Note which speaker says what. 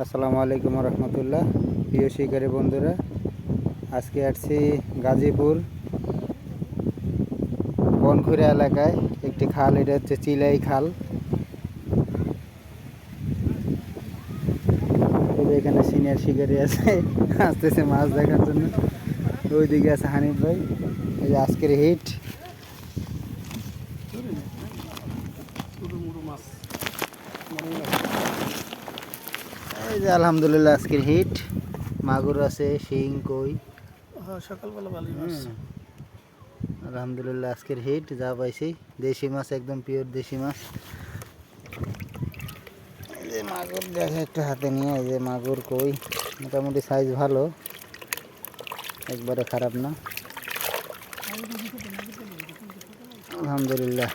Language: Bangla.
Speaker 1: আসসালামু আলাইকুম রহমতুল্লাহ। প্রিয় শিকারী বন্ধুরা, আজকে আসছি গাজীপুর বনখুড়া এলাকায় একটি খাল। এটা হচ্ছে চিলাই খাল। এখানে সিনিয়র শিকারী আছে, আসতেছে মাছ দেখার জন্য। ওইদিকে আছে হানিফ ভাই। এই যে আজকের হিট, এই যে আলহামদুলিল্লাহ আজকের হিট। মাগুর আছে, শিং, কই।
Speaker 2: সকালবেলা ভালোই মাছ।
Speaker 1: আলহামদুলিল্লাহ আজকের হিট যা পাইছি। দেশি মাছ, একদম পিওর দেশি মাছ। এই যে মাগুর দেখে একটু হাতে নিয়ে, এই যে মাগুর, কই মোটামুটি সাইজ ভালো, একবারে খারাপ না। আলহামদুলিল্লাহ।